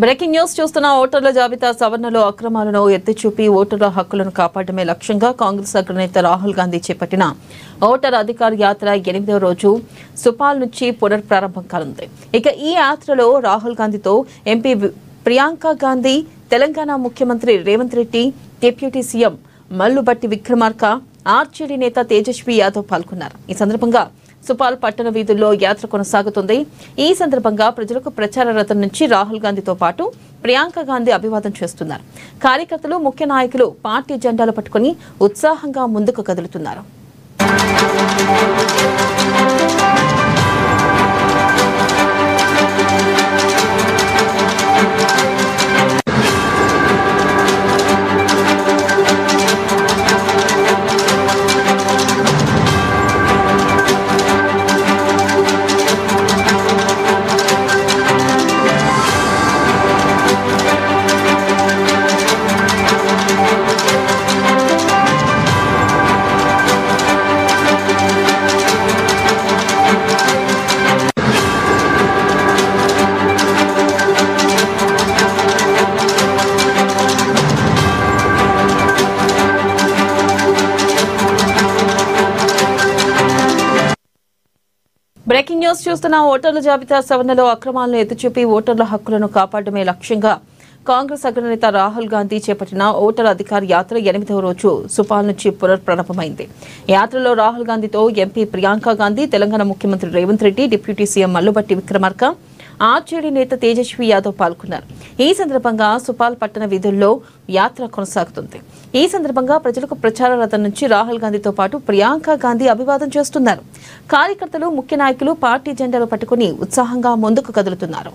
Breaking news చూస్తున్న ఓటర్ల జాబితా సవరణలో అక్రమాలను ఎత్తిచూపి ఓటర్ల హక్కులను కాపాడమే లక్ష్యంగా కాంగ్రెస్ అగ్రనేత రాహుల్ గాంధీ చేపట్టిన ఓటర్ అధికార యాత్ర 8వ రోజు సుపాల్ నుంచి పునఃప్రారంభం కానుంది. ఇక ఈ యాత్రలో రాహుల్ గాంధీతో ఎంపీ ప్రియాంక గాంధీ, తెలంగాణ ముఖ్యమంత్రి Revanth Reddy, deputy CM Mallu Bhatti Vikramarka, RJD నేత తేజస్వి యాదవ్ పాల్గొన్నారు. ఈ సందర్భంగా సుపాల్ పట్టణ వీధుల్లో యాత్ర కొనసాగుతుంది. ఈ సందర్భంగా ప్రజలకు ప్రచార రథం నుంచి రాహుల్ గాంధీతో పాటు ప్రియాంక గాంధీ అభివాదం చేస్తున్నారు. కార్యకర్తలు, ముఖ్య నాయకులు పార్టీ జెండాలు పట్టుకుని ఉత్సాహంగా ముందుకు కదులుతున్నారు. బ్రేకింగ్ న్యూస్ చూస్తున్న ఓటర్ల జాబితా సవరణలో అక్రమాలను ఎత్తిచూపి ఓటర్ల హక్కులను కాపాడమే లక్ష్యంగా కాంగ్రెస్ అగ్రనేత రాహుల్ గాంధీ చేపట్టిన ఓటర్ అధికార యాత్ర 8వ రోజు సుపాల్ నుంచి పునఃప్రారంభమైంది. యాత్రలో రాహుల్ గాంధీతో ఎంపీ ప్రియాంక గాంధీ, తెలంగాణ ముఖ్యమంత్రి Revanth Reddy, deputy CM Mallu Bhatti Vikramarka, RJD నేత తేజస్వి యాదవ్ పాల్గొన్నారు. ఈ సందర్భంగా సుపాల్ పట్టణ వీధుల్లో యాత్ర కొనసాగుతుంది. ఈ సందర్భంగా ప్రజలకు ప్రచార రథం నుంచి రాహుల్ గాంధీతో పాటు ప్రియాంక గాంధీ అభివాదం చేస్తున్నారు. కార్యకర్తలు, ముఖ్య నాయకులు పార్టీ జెండాలు పట్టుకుని ఉత్సాహంగా ముందుకు కదులుతున్నారు.